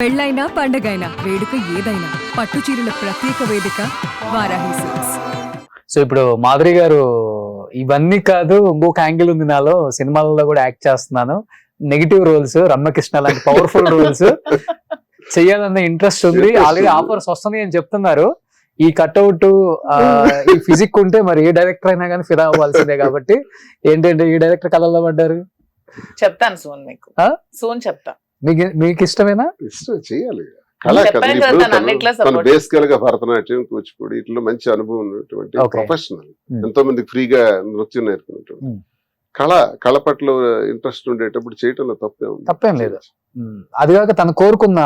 పెళ్ళైనా పండగైనా వేడుక ఏదైనా పట్టు చీరల ప్రత్యేక వేదిక వారాహి సిల్క్స్. సో ఇప్పుడు మాధురి గారు ఇవన్నీ కాదు, ఇంకొక యాంగిల్ ఉంది నాలో, సినిమాలలో కూడా యాక్ట్ చేస్తున్నాను, నెగిటివ్ రోల్స్, రమ్యకృష్ణ లాంటి పవర్ఫుల్ రోల్స్ చెయ్యాలన్న ఇంట్రెస్ట్ ఉంది, ఆల్రెడీ ఆఫర్స్ వస్తుంది అని చెప్తున్నారు. ఈ కట్అవుట్ ఈ ఫిజిక్ ఉంటే మరి ఏ డైరెక్టర్ అయినా కానీ ఫిదా అవ్వాల్సిందే. కాబట్టి ఏంటంటే ఈ డైరెక్టర్ కళల్లో పడ్డారు. చెప్తాను సోన్, మీకు సోన్ చెప్తా. మీకు ఇష్టమేనా? ఇష్టం చేయాలి. బేసికల్ గా భరతనాట్యం, కూచిపూడి ఇట్లా మంచి అనుభవం ఉన్నటువంటి ప్రొఫెషనల్, ఎంతో మందికి ఫ్రీగా నృత్యం నేర్పినటువంటి కళ పట్ల ఇంట్రెస్ట్ ఉండేటప్పుడు చేయటంలో తప్పేం లేదు. అది కాక తను కోరుకున్న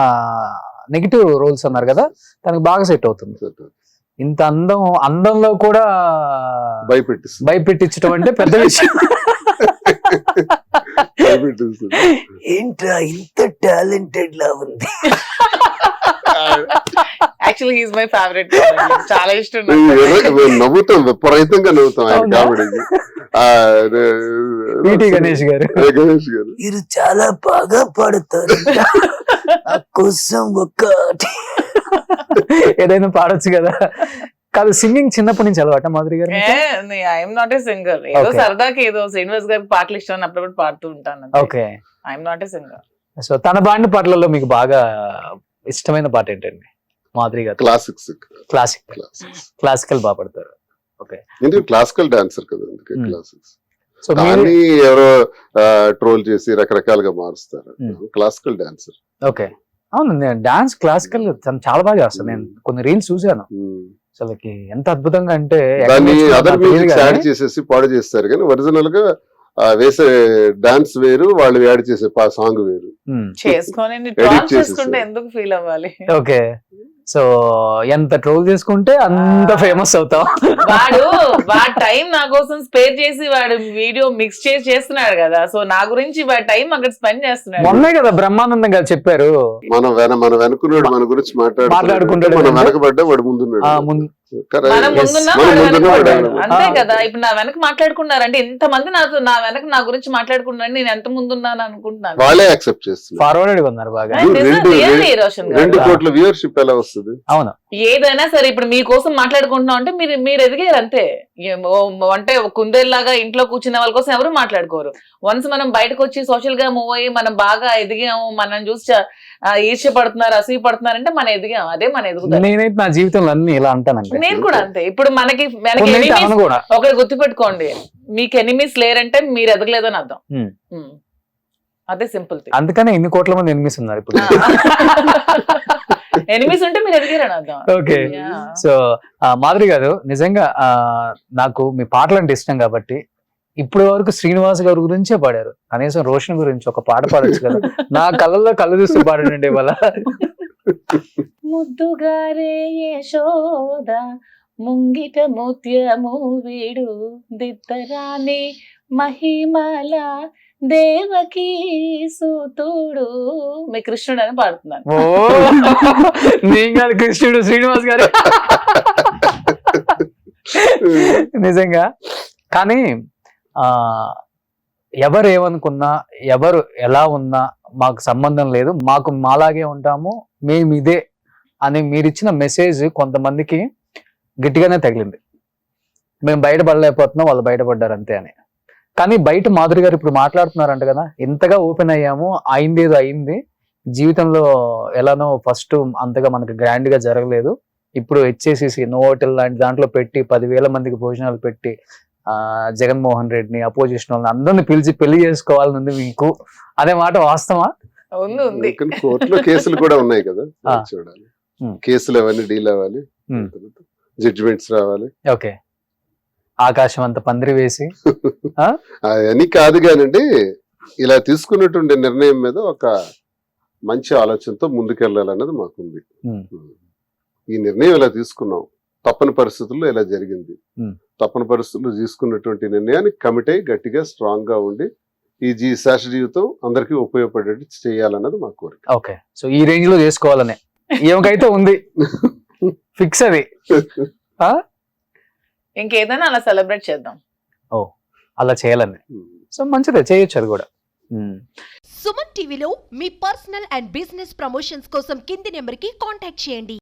నెగిటివ్ రోల్స్ అన్నారు కదా, తనకు బాగా సెట్ అవుతుంది. ఇంత అందంలో కూడా భయపెట్టించడం అంటే పెద్ద విషయం. ఏంట్రా ఇంత టాలెంటెడ్ లా ఉంది. Actually he is my favourite, చాలా ఇష్టం. నవ్వుతాం, విపరీతంగా నవ్వుతాం ఆయన కామెడీకి. గణేష్ గారు మీరు చాలా బాగా పాడతారు, నా కోసం ఒకటి ఏదైనా పాడొచ్చు కదా. కాదు, సింగింగ్ చిన్నప్పటి నుంచి అలవాట మాధురి గారు? ఐఎమ్ నాట్ ఏ సింగర్, ఏదో సరదాకి ఏదో శ్రీనివాస్ గారికి పాటలు ఇష్టం అప్పుడప్పుడు పాడుతూ ఉంటాను. Okay, I'm not a singer. So తన పాడిన పాటలలో మీకు బాగా ఇష్టమైన పాట ఏంటండి మాధురి గారు? క్లాసికల్ బాగా పాడతారు. ఓకే, క్లాసికల్ డాన్సర్ కదా, క్లాసిక్స్. కానీ ఎవరో ట్రోల్ చేసి రకరకాలుగా మారుస్తారు. Classical dancer. ఓకే, అవును, నేను డాన్స్ క్లాసికల్ చాలా బాగా చేస్తాను. నేను కొన్ని రీల్స్ చూసాను, అసలుకి ఎంత అద్భుతంగా అంటే దాన్ని అదర్ మ్యూజిక్ యాడ్ చేసేసి పాడు చేస్తారు. కానీ ఒరిజినల్ గా వేసే డాన్స్ వేరు, వాళ్ళు యాడ్ చేసే సాంగ్ వేరు. చేసుకుంటే ఎందుకు ఫీల్ అవ్వాలి? ఓకే, సో ఎంత ట్రోల్ చేసుకుంటే అంత ఫేమస్ అవుతాం. వాడు టైం నా కోసం స్పేర్ చేసి వాడు వీడియో మిక్స్ చేసి చేస్తున్నాడు కదా, సో నా గురించి వాడు టైం అక్కడ స్పెండ్ చేస్తున్నాడు. మొన్నే కదా బ్రహ్మానందం గారు చెప్పారు, మనం వెనుకున్నాడు, మన గురించి మాట్లాడుకుంటాడు, మనం వెనకబడ్డా వాడు ముందున్నాడు. అంతే కదా. ఇప్పుడు నా వెనక మాట్లాడుకున్నారంటే ఎంత మంది నా వెనక నా గురించి మాట్లాడుకున్నారని నేను ఎంత ముందున్నాను అనుకుంటున్నాను. వాళ్ళే యాక్సెప్ట్ చేస్తున్నారు, ఫార్వర్డ్ ఉన్నారు బాగా. 2 కోట్ల వ్యూవర్షిప్ ఎలా వస్తుంది? అవును, ఏదైనా సరే ఇప్పుడు మీకోసం మాట్లాడుకుంటున్నాం అంటే మీరు ఎదిగారు అంతే. అంటే కుందేల్లాగా ఇంట్లో కూర్చున్న వాళ్ళ కోసం ఎవరు మాట్లాడుకోరు. వన్స్ మనం బయటకు వచ్చి సోషల్ గా మూవ్ అయ్యి మనం బాగా ఎదిగాము, మనం చూసి ఈర్ష్య పడుతున్నారు, అసూయ పడుతున్నారు అంటే మనం ఎదిగాం, అదే మన ఎదుగుదల. నేనైతే నా జీవితంలో అన్ని ఇలా అంటానండి. నేను కూడా అంతే. ఇప్పుడు మనకి ఒకటి గుర్తుపెట్టుకోండి, మీకు ఎనిమీస్ లేరంటే మీరు ఎదగలేదని అర్థం. అదే సింపుల్ థింగ్. అందుకనే ఇన్ని కోట్ల మంది ఎనిమీస్ ఉన్నారు ఇప్పుడు. ఎనిమీస్ ఉంటే మీరు ఎదిగారని అర్థం. ఓకే, సో మాధురి గారు, నిజంగా నాకు మీ పాటలు అంటే ఇష్టం కాబట్టి ఇప్పుడు వరకు శ్రీనివాస్ గారి గురించే పాడారు. కనీసం రోషన్ గురించి ఒక పాట పాడొచ్చు కదా. నా కళ్ళల్లో కళ్ళు చూస్తూ పాడండి ఇవాళ. ముద్దుగారే యశోద ముంగిట ముత్యము వీడు దిద్దరాని మహిమల దేవకి సూతుడు, మీ కృష్ణుడు అని పాడుతున్నాను. ఓ నేను కాదు, కృష్ణుడు శ్రీనివాస్ గారు. నిజంగా. కానీ ఎవరు ఏమనుకున్నా, ఎవరు ఎలా ఉన్నా మాకు సంబంధం లేదు, మాకు మాలాగే ఉంటాము, మేము ఇదే అని మీరిచ్చిన మెసేజ్ కొంతమందికి గట్టిగానే తగిలింది. మేము బయటపడలేకపోతున్నాం, వాళ్ళు బయటపడ్డారు అంతే అని. కానీ బయట మాధురి గారు ఇప్పుడు మాట్లాడుతున్నారంట కదా, ఇంతగా ఓపెన్ అయ్యాము, అయిందేదో అయింది, జీవితంలో ఎలానో ఫస్ట్ అంతగా మనకు గ్రాండ్ గా జరగలేదు, ఇప్పుడు HACC నోవోటెల్ లాంటి దాంట్లో పెట్టి 10,000 మందికి భోజనాలు పెట్టి జగన్మోహన్ రెడ్డిని, అపోజిషన్ వాళ్ళని అందరిని పిలిచి పెళ్లి చేసుకోవాలని ఉంది మీకు, అదే మాట వాస్తవా? కోర్టులో కేసులు కూడా ఉన్నాయి కదా, చూడాలి. కేసులు అవన్నీ డీల్ అవ్వాలి, జడ్జిమెంట్స్ రావాలి. ఓకే, ఆకాశం అంత పందిరి వేసి అవన్నీ కాదు కానండి, ఇలా తీసుకున్నటువంటి నిర్ణయం మీద ఒక మంచి ఆలోచనతో ముందుకెళ్ళాలన్నది మాకుంది. ఈ నిర్ణయం ఇలా తీసుకున్నాం, తప్పని పరిస్థితుల్లో ఇలా జరిగింది, తప్పని పరిస్థితుల్లో తీసుకున్నటువంటి నిర్ణయాన్ని కమిట్ అయ్యి గట్టిగా స్ట్రాంగ్ గా ఉండి ఈ శేష జీవితం అందరికీ ఉపయోగపడేట్టు చేయాలన్నది మా కోరిక. ఓకే, సో ఈ రేంజ్ లో చేసుకోవాలని ఏమకైతే ఉంది, ఫిక్స్ అది. ఇంకేదైనా అలా సెలబ్రేట్ చేద్దాం. అలా చేయాలని. సో మంచిదే, చేయొచ్చు అది కూడా. సుమన్ టీవీలో మీ పర్సనల్ అండ్ బిజినెస్ ప్రమోషన్స్ కోసం కింది నెంబర్కి కాంటాక్ట్ చేయండి.